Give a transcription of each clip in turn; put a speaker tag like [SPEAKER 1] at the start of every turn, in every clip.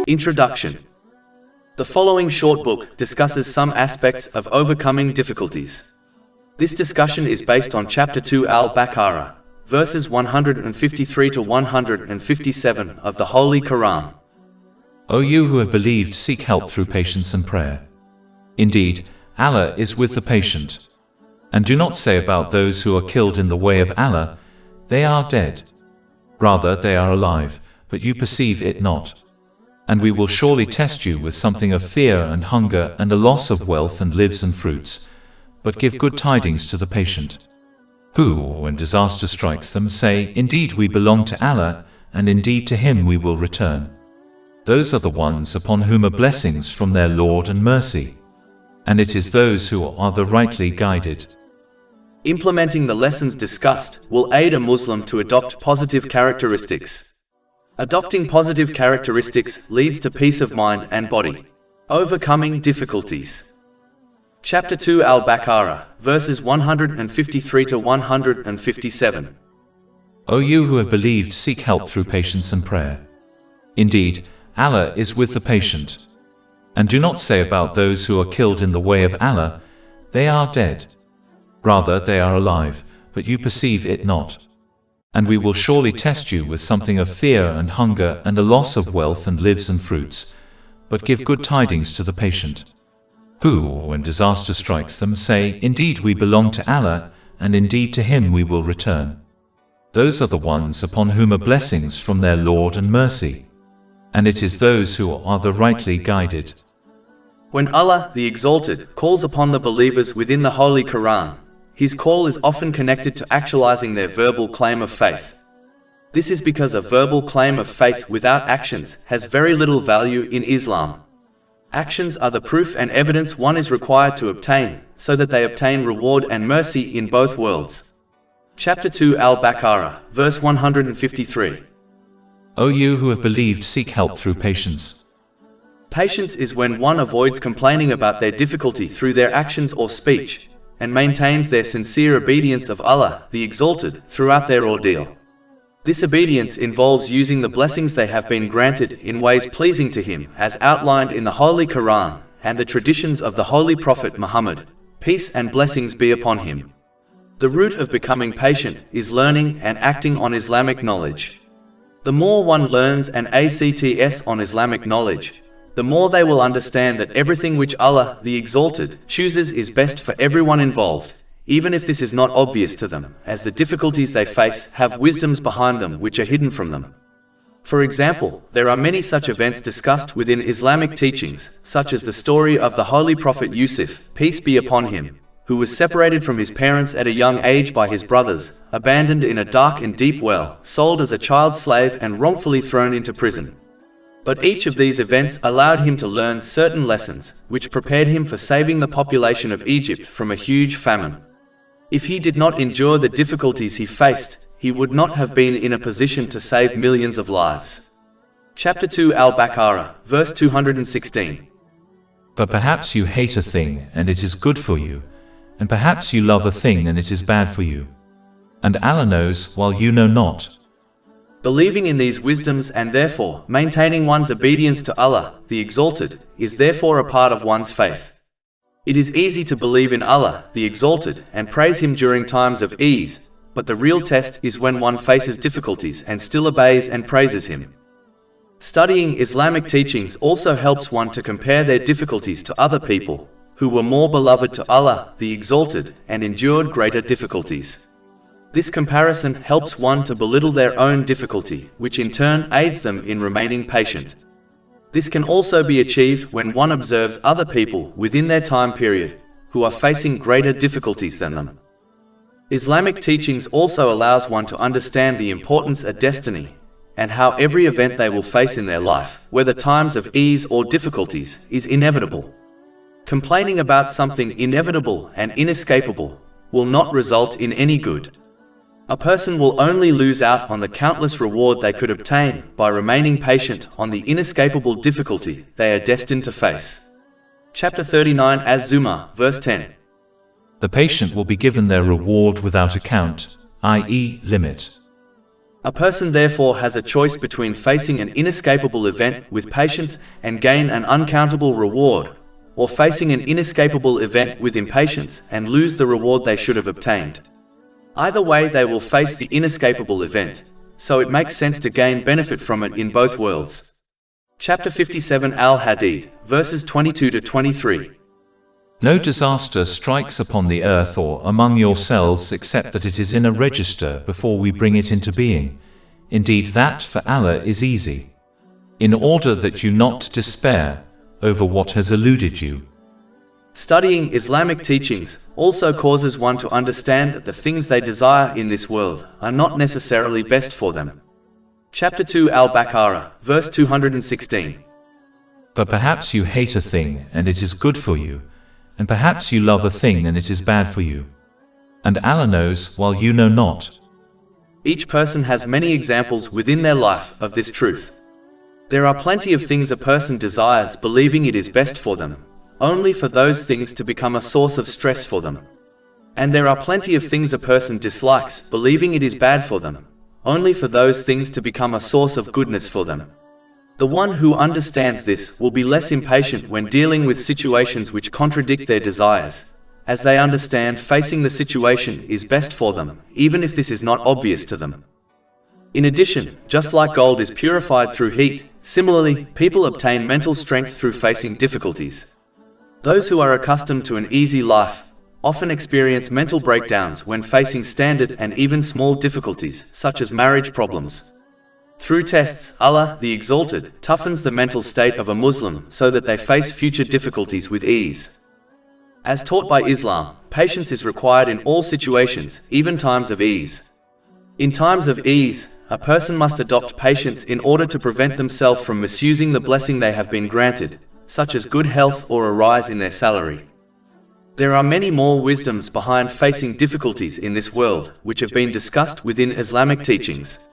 [SPEAKER 1] Introduction. The following short book discusses some aspects of overcoming difficulties. This discussion is based on Chapter 2 Al-Baqarah, verses 153 to 157 of the Holy Quran.
[SPEAKER 2] O you who have believed, seek help through patience and prayer. Indeed, Allah is with the patient. And do not say about those who are killed in the way of Allah, they are dead. Rather, they are alive, but you perceive it not. And we will surely test you with something of fear and hunger and a loss of wealth and lives and fruits. But give good tidings to the patient, who, when disaster strikes them, say, Indeed we belong to Allah, and indeed to Him we will return. Those are the ones upon whom are blessings from their Lord and mercy. And it is those who are the rightly guided.
[SPEAKER 1] Implementing the lessons discussed will aid a Muslim to adopt positive characteristics. Adopting positive characteristics leads to peace of mind and body. Overcoming difficulties. Chapter 2 Al-Baqarah, verses 153 to 157.
[SPEAKER 2] O you who have believed, seek help through patience and prayer. Indeed, Allah is with the patient. And do not say about those who are killed in the way of Allah, they are dead. Rather, they are alive, but you perceive it not. And we will surely test you with something of fear and hunger and a loss of wealth and lives and fruits. But give good tidings to the patient, who, when disaster strikes them, say, Indeed we belong to Allah, and indeed to Him we will return. Those are the ones upon whom are blessings from their Lord and mercy. And it is those who are the rightly guided.
[SPEAKER 1] When Allah, the Exalted, calls upon the believers within the Holy Quran, His call is often connected to actualizing their verbal claim of faith. This is because a verbal claim of faith without actions has very little value in Islam. Actions are the proof and evidence one is required to obtain, so that they obtain reward and mercy in both worlds. Chapter 2 Al-Baqarah, verse 153.
[SPEAKER 2] O you who have believed, seek help through patience.
[SPEAKER 1] Patience is when one avoids complaining about their difficulty through their actions or speech, and maintains their sincere obedience of Allah, the Exalted, throughout their ordeal. This obedience involves using the blessings they have been granted in ways pleasing to Him, as outlined in the Holy Quran and the traditions of the Holy Prophet Muhammad, peace and blessings be upon him. The root of becoming patient is learning and acting on Islamic knowledge. The more one learns and acts on Islamic knowledge, the more they will understand that everything which Allah, the Exalted, chooses is best for everyone involved, even if this is not obvious to them, as the difficulties they face have wisdoms behind them which are hidden from them. For example, there are many such events discussed within Islamic teachings, such as the story of the Holy Prophet Yusuf, peace be upon him, who was separated from his parents at a young age by his brothers, abandoned in a dark and deep well, sold as a child slave and wrongfully thrown into prison. But each of these events allowed him to learn certain lessons, which prepared him for saving the population of Egypt from a huge famine. If he did not endure the difficulties he faced, he would not have been in a position to save millions of lives. Chapter 2 Al-Baqarah, verse 216.
[SPEAKER 2] But perhaps you hate a thing and it is good for you, and perhaps you love a thing and it is bad for you. And Allah knows while you know not.
[SPEAKER 1] Believing in these wisdoms and therefore maintaining one's obedience to Allah, the Exalted, is therefore a part of one's faith. It is easy to believe in Allah, the Exalted, and praise Him during times of ease, but the real test is when one faces difficulties and still obeys and praises Him. Studying Islamic teachings also helps one to compare their difficulties to other people, who were more beloved to Allah, the Exalted, and endured greater difficulties. This comparison helps one to belittle their own difficulty, which in turn aids them in remaining patient. This can also be achieved when one observes other people within their time period, who are facing greater difficulties than them. Islamic teachings also allows one to understand the importance of destiny, and how every event they will face in their life, whether times of ease or difficulties, is inevitable. Complaining about something inevitable and inescapable will not result in any good. A person will only lose out on the countless reward they could obtain by remaining patient on the inescapable difficulty they are destined to face. Chapter 39 Az-Zumar, verse 10.
[SPEAKER 2] The patient will be given their reward without account, i.e., limit.
[SPEAKER 1] A person therefore has a choice between facing an inescapable event with patience and gain an uncountable reward, or facing an inescapable event with impatience and lose the reward they should have obtained. Either way, they will face the inescapable event, so it makes sense to gain benefit from it in both worlds. Chapter 57 Al-Hadid, verses 22 to 23.
[SPEAKER 2] No disaster strikes upon the earth or among yourselves except that it is in a register before we bring it into being. Indeed, that for Allah is easy. In order that you not despair over what has eluded you.
[SPEAKER 1] Studying Islamic teachings also causes one to understand that the things they desire in this world are not necessarily best for them. Chapter 2 Al-Baqarah, verse 216.
[SPEAKER 2] But perhaps you hate a thing and it is good for you, and perhaps you love a thing and it is bad for you. And Allah knows while you know not.
[SPEAKER 1] Each person has many examples within their life of this truth. There are plenty of things a person desires believing it is best for them, only for those things to become a source of stress for them. And there are plenty of things a person dislikes believing it is bad for them, only for those things to become a source of goodness for them. The one who understands this will be less impatient when dealing with situations which contradict their desires, as they understand facing the situation is best for them, even if this is not obvious to them. In addition, just like gold is purified through heat, similarly, people obtain mental strength through facing difficulties. Those who are accustomed to an easy life often experience mental breakdowns when facing standard and even small difficulties, such as marriage problems. Through tests, Allah, the Exalted, toughens the mental state of a Muslim so that they face future difficulties with ease. As taught by Islam, patience is required in all situations, even times of ease. In times of ease, a person must adopt patience in order to prevent themselves from misusing the blessing they have been granted, such as good health or a rise in their salary. There are many more wisdoms behind facing difficulties in this world, which have been discussed within Islamic teachings.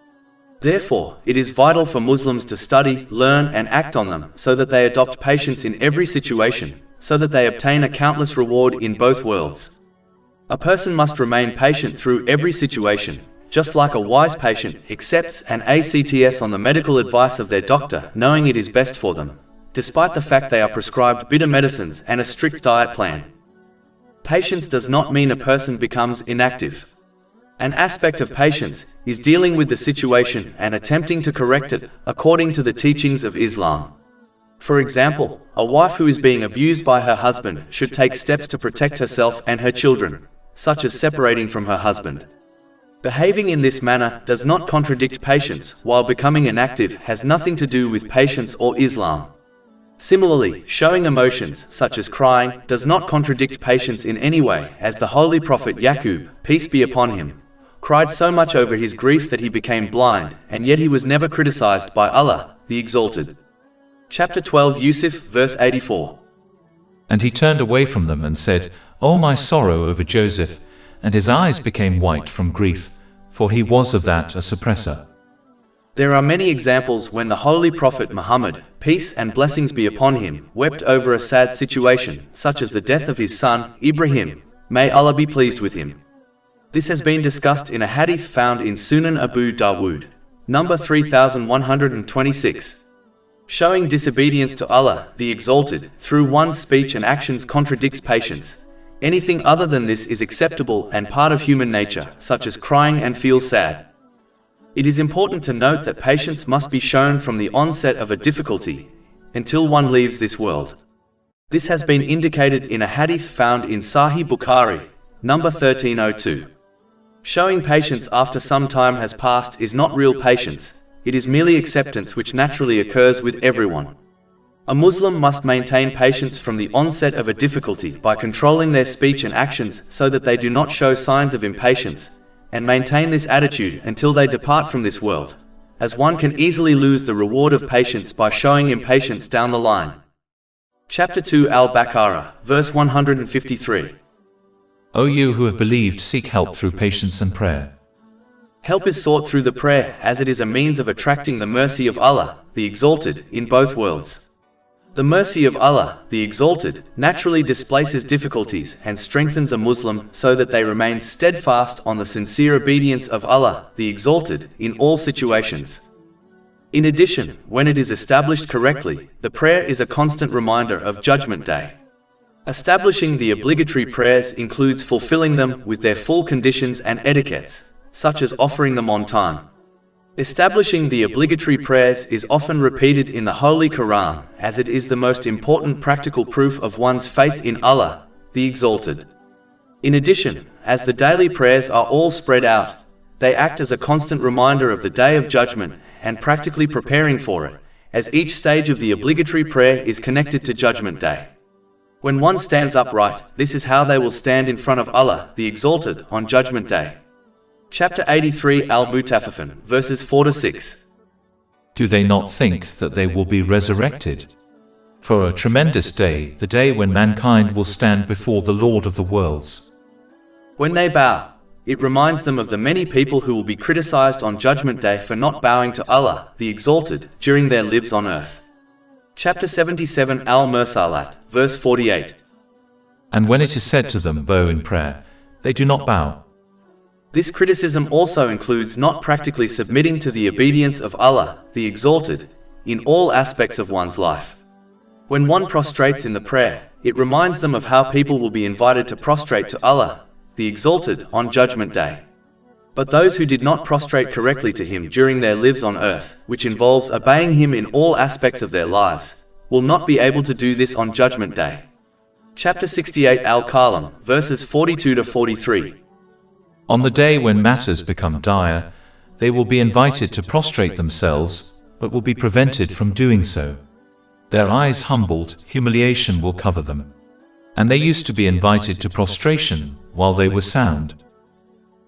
[SPEAKER 1] Therefore, it is vital for Muslims to study, learn and act on them so that they adopt patience in every situation, so that they obtain a countless reward in both worlds. A person must remain patient through every situation, just like a wise patient accepts and acts on the medical advice of their doctor, knowing it is best for them, despite the fact they are prescribed bitter medicines and a strict diet plan. Patience does not mean a person becomes inactive. An aspect of patience is dealing with the situation and attempting to correct it according to the teachings of Islam. For example, a wife who is being abused by her husband should take steps to protect herself and her children, such as separating from her husband. Behaving in this manner does not contradict patience, while becoming inactive has nothing to do with patience or Islam. Similarly, showing emotions, such as crying, does not contradict patience in any way, as the Holy Prophet Yaqub, peace be upon him, cried so much over his grief that he became blind, and yet he was never criticized by Allah, the Exalted. Chapter 12 Yusuf, verse 84.
[SPEAKER 2] And he turned away from them and said, O my sorrow over Joseph, and his eyes became white from grief, for he was of that a suppressor.
[SPEAKER 1] There are many examples when the Holy Prophet Muhammad, peace and blessings be upon him, wept over a sad situation, such as the death of his son, Ibrahim, may Allah be pleased with him. This has been discussed in a hadith found in Sunan Abu Dawood, number 3126. Showing disobedience to Allah, the Exalted, through one's speech and actions contradicts patience. Anything other than this is acceptable and part of human nature, such as crying and feel sad. It is important to note that patience must be shown from the onset of a difficulty until one leaves this world. This has been indicated in a hadith found in Sahih Bukhari, number 1302. Showing patience after some time has passed is not real patience, it is merely acceptance which naturally occurs with everyone. A Muslim must maintain patience from the onset of a difficulty by controlling their speech and actions so that they do not show signs of impatience, and maintain this attitude until they depart from this world, as one can easily lose the reward of patience by showing impatience down the line. Chapter 2 Al-Baqarah, verse 153.
[SPEAKER 2] O you who have believed, seek help through patience and prayer.
[SPEAKER 1] Help is sought through the prayer, as it is a means of attracting the mercy of Allah, the Exalted, in both worlds. The mercy of Allah, the Exalted, naturally displaces difficulties and strengthens a Muslim so that they remain steadfast on the sincere obedience of Allah, the Exalted, in all situations. In addition, when it is established correctly, the prayer is a constant reminder of Judgment Day. Establishing the obligatory prayers includes fulfilling them with their full conditions and etiquettes, such as offering them on time. Establishing the obligatory prayers is often repeated in the Holy Quran, as it is the most important practical proof of one's faith in Allah, the Exalted. In addition, as the daily prayers are all spread out, they act as a constant reminder of the Day of Judgment and practically preparing for it, as each stage of the obligatory prayer is connected to Judgment Day. When one stands upright, this is how they will stand in front of Allah, the Exalted, on Judgment Day. Chapter 83 Al-Mutaffifin, verses 4-6.
[SPEAKER 2] Do they not think that they will be resurrected? For a tremendous day, the day when mankind will stand before the Lord of the worlds.
[SPEAKER 1] When they bow, it reminds them of the many people who will be criticized on Judgment Day for not bowing to Allah, the Exalted, during their lives on earth. Chapter 77 Al-Mursalat, verse 48.
[SPEAKER 2] And when it is said to them, bow in prayer, they do not bow.
[SPEAKER 1] This criticism also includes not practically submitting to the obedience of Allah, the Exalted, in all aspects of one's life. When one prostrates in the prayer, it reminds them of how people will be invited to prostrate to Allah, the Exalted, on Judgment Day. But those who did not prostrate correctly to Him during their lives on earth, which involves obeying Him in all aspects of their lives, will not be able to do this on Judgment Day. Chapter 68 Al-Qalam, verses 42-43.
[SPEAKER 2] On the day when matters become dire, they will be invited to prostrate themselves, but will be prevented from doing so. Their eyes humbled, humiliation will cover them. And they used to be invited to prostration while they were sound.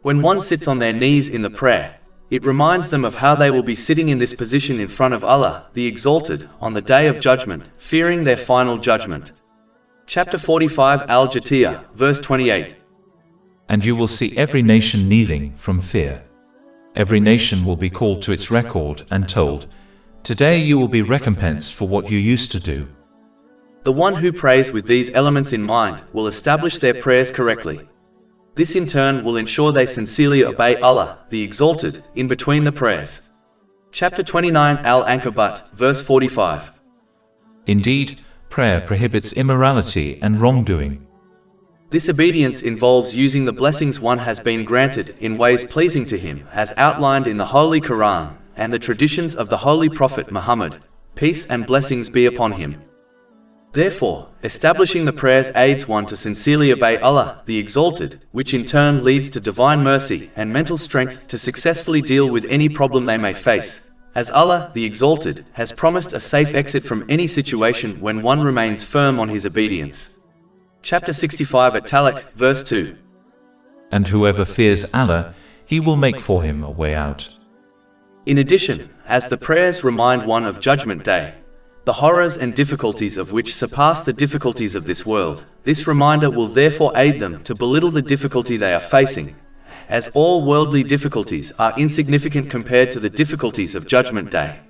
[SPEAKER 1] When one sits on their knees in the prayer, it reminds them of how they will be sitting in this position in front of Allah, the Exalted, on the Day of Judgment, fearing their final judgment. Chapter 45 Al-Jathiyah, verse 28.
[SPEAKER 2] And you will see every nation kneeling from fear. Every nation will be called to its record and told, today you will be recompensed for what you used to do.
[SPEAKER 1] The one who prays with these elements in mind will establish their prayers correctly. This in turn will ensure they sincerely obey Allah, the Exalted, in between the prayers. Chapter 29 Al-Ankabut, verse 45.
[SPEAKER 2] Indeed, prayer prohibits immorality and wrongdoing.
[SPEAKER 1] This obedience involves using the blessings one has been granted in ways pleasing to Him, as outlined in the Holy Quran and the traditions of the Holy Prophet Muhammad, peace and blessings be upon him. Therefore, establishing the prayers aids one to sincerely obey Allah, the Exalted, which in turn leads to divine mercy and mental strength to successfully deal with any problem they may face, as Allah, the Exalted, has promised a safe exit from any situation when one remains firm on his obedience. Chapter 65 At-Talaq, verse 2.
[SPEAKER 2] And whoever fears Allah, He will make for him a way out.
[SPEAKER 1] In addition, as the prayers remind one of Judgment Day, the horrors and difficulties of which surpass the difficulties of this world, this reminder will therefore aid them to belittle the difficulty they are facing, as all worldly difficulties are insignificant compared to the difficulties of Judgment Day.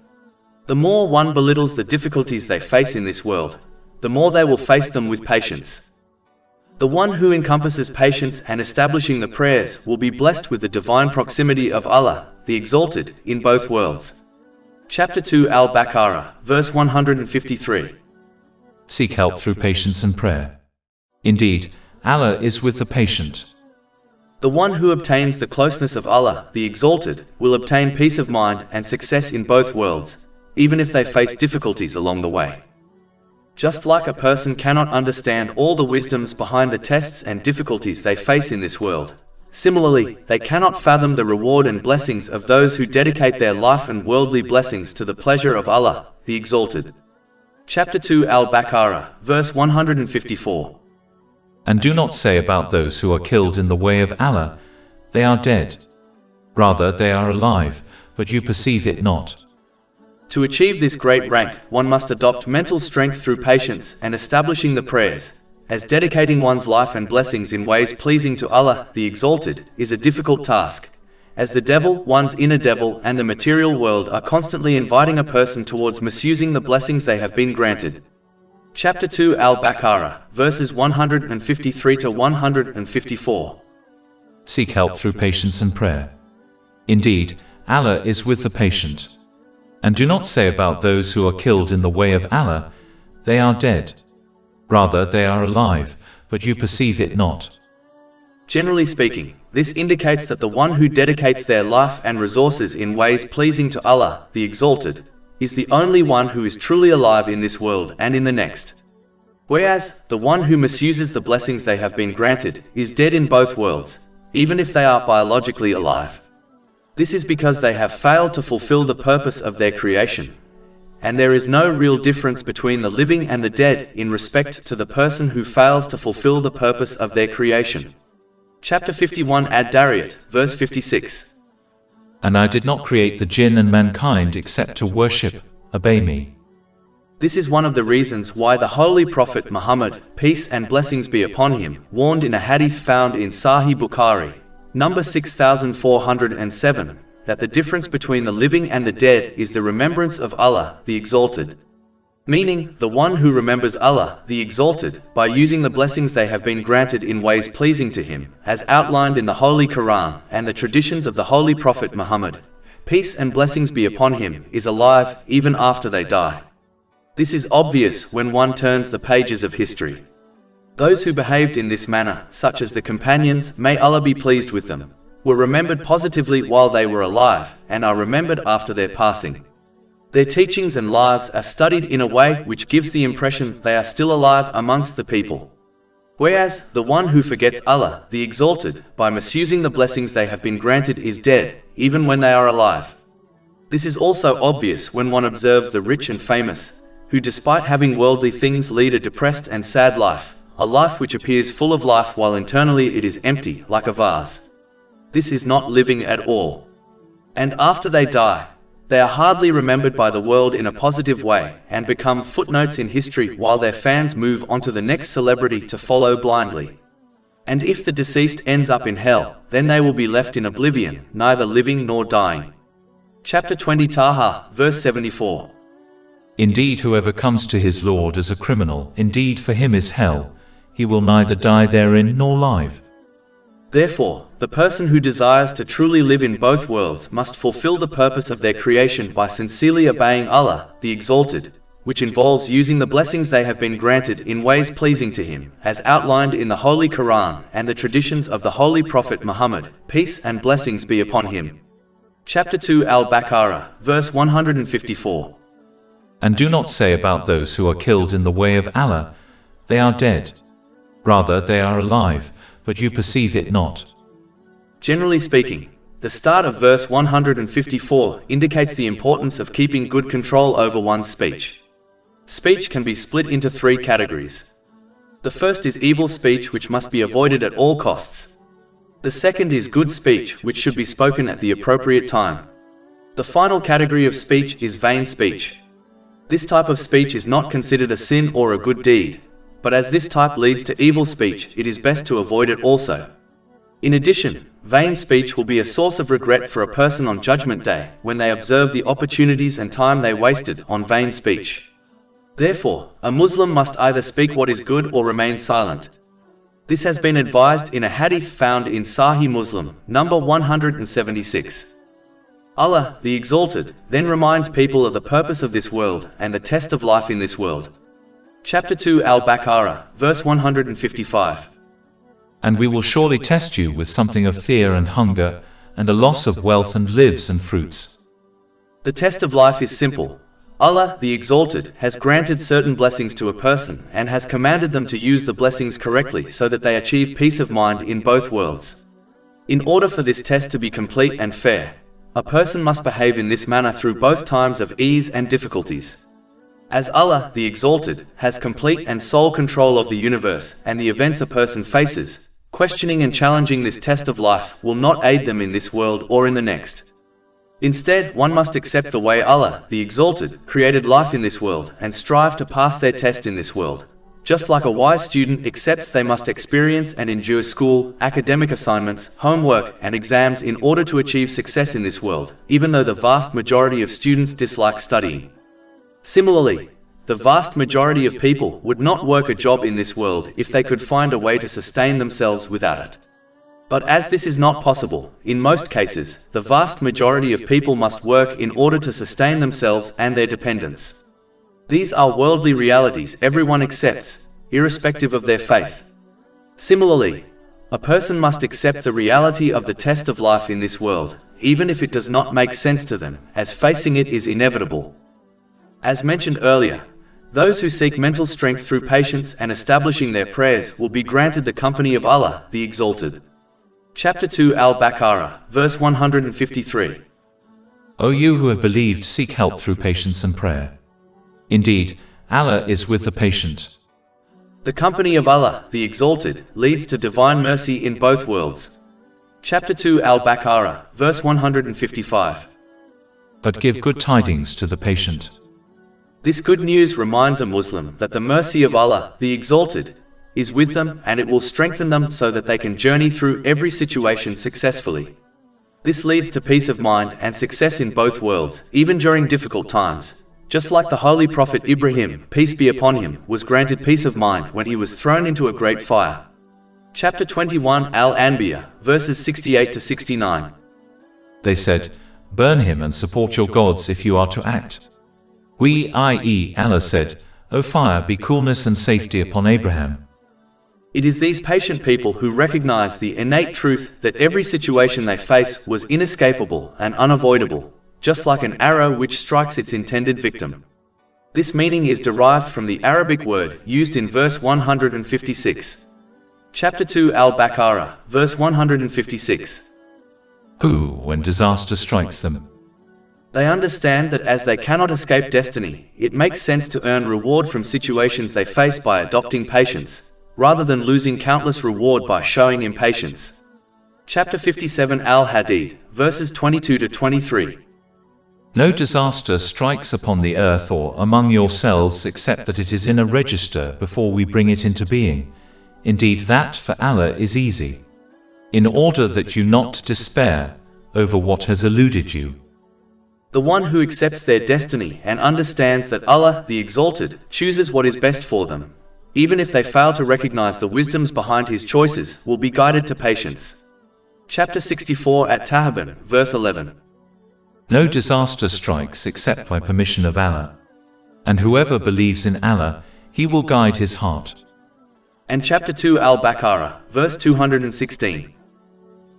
[SPEAKER 1] The more one belittles the difficulties they face in this world, the more they will face them with patience. The one who encompasses patience and establishing the prayers will be blessed with the divine proximity of Allah, the Exalted, in both worlds. Chapter 2 Al-Baqarah, verse 153.
[SPEAKER 2] Seek help through patience and prayer. Indeed, Allah is with the patient.
[SPEAKER 1] The one who obtains the closeness of Allah, the Exalted, will obtain peace of mind and success in both worlds, even if they face difficulties along the way. Just like a person cannot understand all the wisdoms behind the tests and difficulties they face in this world, similarly, they cannot fathom the reward and blessings of those who dedicate their life and worldly blessings to the pleasure of Allah, the Exalted. Chapter 2 Al-Baqarah, verse 154.
[SPEAKER 2] And do not say about those who are killed in the way of Allah, they are dead. Rather, they are alive, but you perceive it not.
[SPEAKER 1] To achieve this great rank, one must adopt mental strength through patience and establishing the prayers, as dedicating one's life and blessings in ways pleasing to Allah, the Exalted, is a difficult task, as the devil, one's inner devil, and the material world are constantly inviting a person towards misusing the blessings they have been granted. Chapter 2 Al-Baqarah, verses 153 to 154.
[SPEAKER 2] Seek help through patience and prayer. Indeed, Allah is with the patient. And do not say about those who are killed in the way of Allah, they are dead. Rather, they are alive, but you perceive it not.
[SPEAKER 1] Generally speaking, this indicates that the one who dedicates their life and resources in ways pleasing to Allah, the Exalted, is the only one who is truly alive in this world and in the next. Whereas, the one who misuses the blessings they have been granted is dead in both worlds, even if they are biologically alive. This is because they have failed to fulfill the purpose of their creation. And there is no real difference between the living and the dead in respect to the person who fails to fulfill the purpose of their creation. Chapter 51 Ad-Dariyat, verse 56.
[SPEAKER 2] And I did not create the jinn and mankind except to worship, obey me.
[SPEAKER 1] This is one of the reasons why the Holy Prophet Muhammad, peace and blessings be upon him, warned in a hadith found in Sahih Bukhari, number 6407, that the difference between the living and the dead is the remembrance of Allah, the Exalted. Meaning, the one who remembers Allah, the Exalted, by using the blessings they have been granted in ways pleasing to him, as outlined in the Holy Quran and the traditions of the Holy Prophet Muhammad, peace and blessings be upon him, is alive even after they die. This is obvious when one turns the pages of history. Those who behaved in this manner, such as the companions, may Allah be pleased with them, were remembered positively while they were alive, and are remembered after their passing. Their teachings and lives are studied in a way which gives the impression they are still alive amongst the people. Whereas, the one who forgets Allah, the Exalted, by misusing the blessings they have been granted is dead, even when they are alive. This is also obvious when one observes the rich and famous, who despite having worldly things lead a depressed and sad life, a life which appears full of life while internally it is empty, like a vase. This is not living at all. And after they die, they are hardly remembered by the world in a positive way, and become footnotes in history while their fans move on to the next celebrity to follow blindly. And if the deceased ends up in hell, then they will be left in oblivion, neither living nor dying. Chapter 20 Taha, verse 74.
[SPEAKER 2] Indeed, whoever comes to his Lord as a criminal, indeed for him is hell. He will neither die therein nor live.
[SPEAKER 1] Therefore, the person who desires to truly live in both worlds must fulfill the purpose of their creation by sincerely obeying Allah, the Exalted, which involves using the blessings they have been granted in ways pleasing to him, as outlined in the Holy Quran and the traditions of the Holy Prophet Muhammad, peace and blessings be upon him. Chapter 2 Al-Baqarah, verse 154.
[SPEAKER 2] And do not say about those who are killed in the way of Allah, they are dead. Rather, they are alive, but you perceive it not.
[SPEAKER 1] Generally speaking, the start of verse 154 indicates the importance of keeping good control over one's speech. Speech can be split into three categories. The first is evil speech, which must be avoided at all costs. The second is good speech, which should be spoken at the appropriate time. The final category of speech is vain speech. This type of speech is not considered a sin or a good deed, but as this type leads to evil speech, it is best to avoid it also. In addition, vain speech will be a source of regret for a person on Judgment Day, when they observe the opportunities and time they wasted on vain speech. Therefore, a Muslim must either speak what is good or remain silent. This has been advised in a hadith found in Sahih Muslim, number 176. Allah, the Exalted, then reminds people of the purpose of this world and the test of life in this world. Chapter 2 Al-Baqarah, verse 155.
[SPEAKER 2] And we will surely test you with something of fear and hunger, and a loss of wealth and lives and fruits.
[SPEAKER 1] The test of life is simple. Allah, the Exalted, has granted certain blessings to a person and has commanded them to use the blessings correctly so that they achieve peace of mind in both worlds. In order for this test to be complete and fair, a person must behave in this manner through both times of ease and difficulties. As Allah, the Exalted, has complete and sole control of the universe and the events a person faces, questioning and challenging this test of life will not aid them in this world or in the next. Instead, one must accept the way Allah, the Exalted, created life in this world and strive to pass their test in this world. Just like a wise student accepts they must experience and endure school, academic assignments, homework, and exams in order to achieve success in this world, even though the vast majority of students dislike studying. Similarly, the vast majority of people would not work a job in this world if they could find a way to sustain themselves without it. But as this is not possible, in most cases, the vast majority of people must work in order to sustain themselves and their dependents. These are worldly realities everyone accepts, irrespective of their faith. Similarly, a person must accept the reality of the test of life in this world, even if it does not make sense to them, as facing it is inevitable. As mentioned earlier, those who seek mental strength through patience and establishing their prayers will be granted the company of Allah, the Exalted. Chapter 2 Al-Baqarah, verse 153.
[SPEAKER 2] O you who have believed, seek help through patience and prayer. Indeed, Allah is with the patient.
[SPEAKER 1] The company of Allah, the Exalted, leads to divine mercy in both worlds. Chapter 2 Al-Baqarah, verse 155.
[SPEAKER 2] But give good tidings to the patient.
[SPEAKER 1] This good news reminds a Muslim that the mercy of Allah, the Exalted, is with them, and it will strengthen them so that they can journey through every situation successfully. This leads to peace of mind and success in both worlds, even during difficult times. Just like the Holy Prophet Ibrahim, peace be upon him, was granted peace of mind when he was thrown into a great fire. Chapter 21 Al-Anbiya, verses 68 to 69.
[SPEAKER 2] They said, burn him and support your gods if you are to act. We, i.e., Allah said, O fire, be coolness and safety upon Abraham.
[SPEAKER 1] It is these patient people who recognize the innate truth that every situation they face was inescapable and unavoidable, just like an arrow which strikes its intended victim. This meaning is derived from the Arabic word used in verse 156. Chapter 2 Al-Baqarah, verse 156.
[SPEAKER 2] Who, when disaster strikes them,
[SPEAKER 1] they understand that as they cannot escape destiny, it makes sense to earn reward from situations they face by adopting patience, rather than losing countless reward by showing impatience. Chapter 57 Al-Hadid, verses 22 to 23.
[SPEAKER 2] No disaster strikes upon the earth or among yourselves except that it is in a register before we bring it into being. Indeed, that for Allah is easy. In order that you not despair over what has eluded you.
[SPEAKER 1] The one who accepts their destiny and understands that Allah, the Exalted, chooses what is best for them, even if they fail to recognize the wisdoms behind His choices, will be guided to patience. Chapter 64 At-Tahaban, verse 11.
[SPEAKER 2] No disaster strikes except by permission of Allah. And whoever believes in Allah, He will guide his heart.
[SPEAKER 1] And chapter 2 Al-Baqarah, verse 216.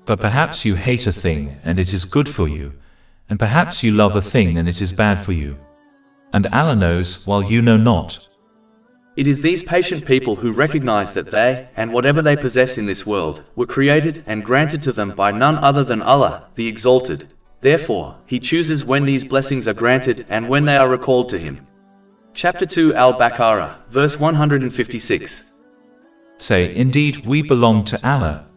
[SPEAKER 2] But perhaps you hate a thing and it is good for you, and perhaps you love a thing and it is bad for you. And Allah knows while you know not.
[SPEAKER 1] It is these patient people who recognize that they, and whatever they possess in this world, were created and granted to them by none other than Allah, the Exalted. Therefore, He chooses when these blessings are granted and when they are recalled to Him. Chapter 2 Al-Baqarah, verse 156.
[SPEAKER 2] Say, indeed, we belong to Allah.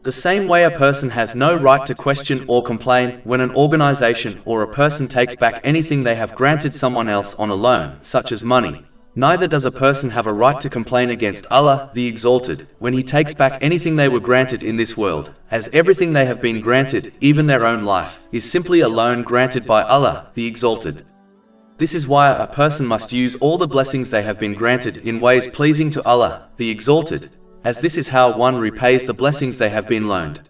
[SPEAKER 1] The same way a person has no right to question or complain when an organization or a person takes back anything they have granted someone else on a loan, such as money, neither does a person have a right to complain against Allah, the Exalted, when He takes back anything they were granted in this world, as everything they have been granted, even their own life, is simply a loan granted by Allah, the Exalted. This is why a person must use all the blessings they have been granted in ways pleasing to Allah, the Exalted, as this is how one repays the blessings they have been loaned.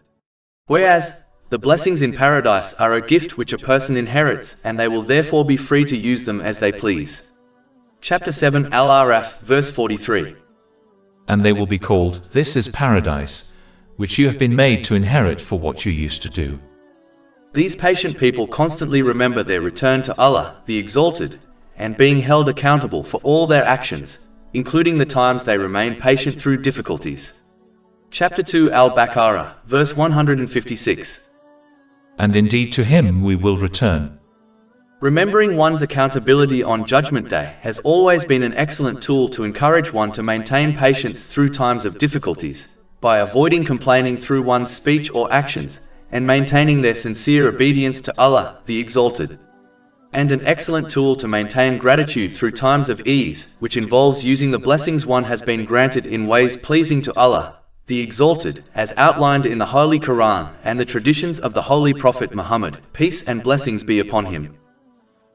[SPEAKER 1] Whereas, the blessings in paradise are a gift which a person inherits, and they will therefore be free to use them as they please. Chapter 7 Al-Araf, verse 43.
[SPEAKER 2] And they will be called, this is paradise, which you have been made to inherit for what you used to do.
[SPEAKER 1] These patient people constantly remember their return to Allah, the Exalted, and being held accountable for all their actions, including the times they remain patient through difficulties. Chapter 2 Al-Baqarah, verse 156.
[SPEAKER 2] And indeed to Him we will return.
[SPEAKER 1] Remembering one's accountability on Judgment Day has always been an excellent tool to encourage one to maintain patience through times of difficulties, by avoiding complaining through one's speech or actions, and maintaining their sincere obedience to Allah, the Exalted. And an excellent tool to maintain gratitude through times of ease, which involves using the blessings one has been granted in ways pleasing to Allah, the Exalted, as outlined in the Holy Quran and the traditions of the Holy Prophet Muhammad, peace and blessings be upon him.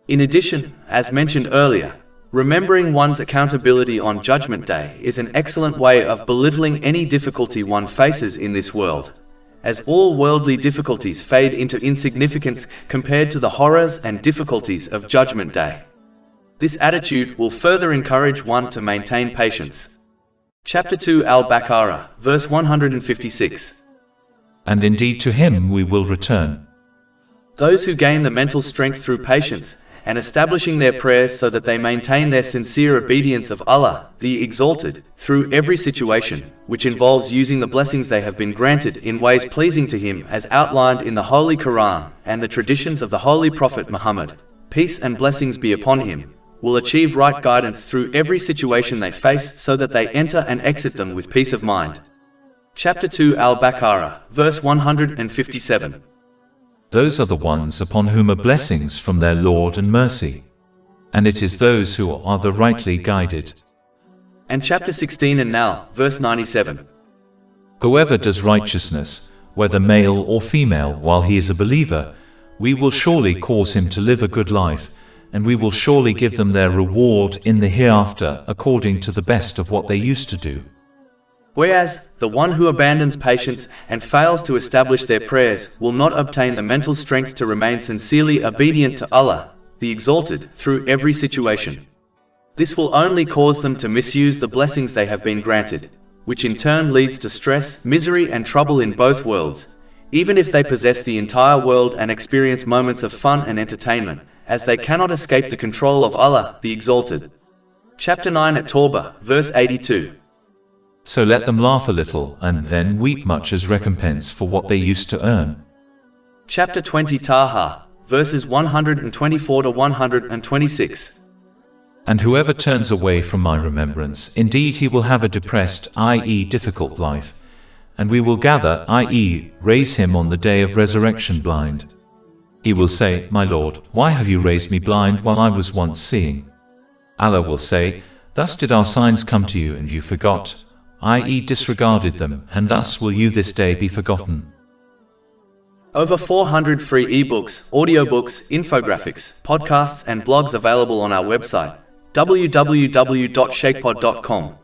[SPEAKER 1] In addition, as mentioned earlier, Remembering one's accountability on Judgment Day is an excellent way of belittling any difficulty one faces in this world, as all worldly difficulties fade into insignificance compared to the horrors and difficulties of Judgment Day. This attitude will further encourage one to maintain patience. Chapter 2 Al-Baqarah, verse 156.
[SPEAKER 2] And indeed to him we will return.
[SPEAKER 1] Those who gain the mental strength through patience and establishing their prayers so that they maintain their sincere obedience of Allah, the Exalted, through every situation, which involves using the blessings they have been granted in ways pleasing to Him as outlined in the Holy Quran and the traditions of the Holy Prophet Muhammad, peace and blessings be upon him, will achieve right guidance through every situation they face so that they enter and exit them with peace of mind. Chapter 2 Al-Baqarah, verse 157.
[SPEAKER 2] Those are the ones upon whom are blessings from their Lord and mercy. And it is those who are the rightly guided.
[SPEAKER 1] And chapter 16 and now, verse 97.
[SPEAKER 2] Whoever does righteousness, whether male or female, while he is a believer, we will surely cause him to live a good life, and we will surely give them their reward in the hereafter according to the best of what they used to do.
[SPEAKER 1] Whereas, the one who abandons patience and fails to establish their prayers will not obtain the mental strength to remain sincerely obedient to Allah, the Exalted, through every situation. This will only cause them to misuse the blessings they have been granted, which in turn leads to stress, misery and trouble in both worlds, even if they possess the entire world and experience moments of fun and entertainment, as they cannot escape the control of Allah, the Exalted. Chapter 9 at Tawbah, verse 82.
[SPEAKER 2] So let them laugh a little and then weep much as recompense for what they used to earn.
[SPEAKER 1] Chapter 20 Taha, verses 124 to 126.
[SPEAKER 2] And whoever turns away from my remembrance, indeed he will have a depressed, i.e. difficult life, and we will gather, i.e. raise him on the day of resurrection blind. He will say, My Lord, why have you raised me blind while I was once seeing? Allah will say, Thus did our signs come to you and you forgot, i.e. disregarded them, and thus will you this day be forgotten.
[SPEAKER 1] Over 400 free ebooks, audiobooks, infographics, podcasts and blogs available on our website, www.shaykhpod.com.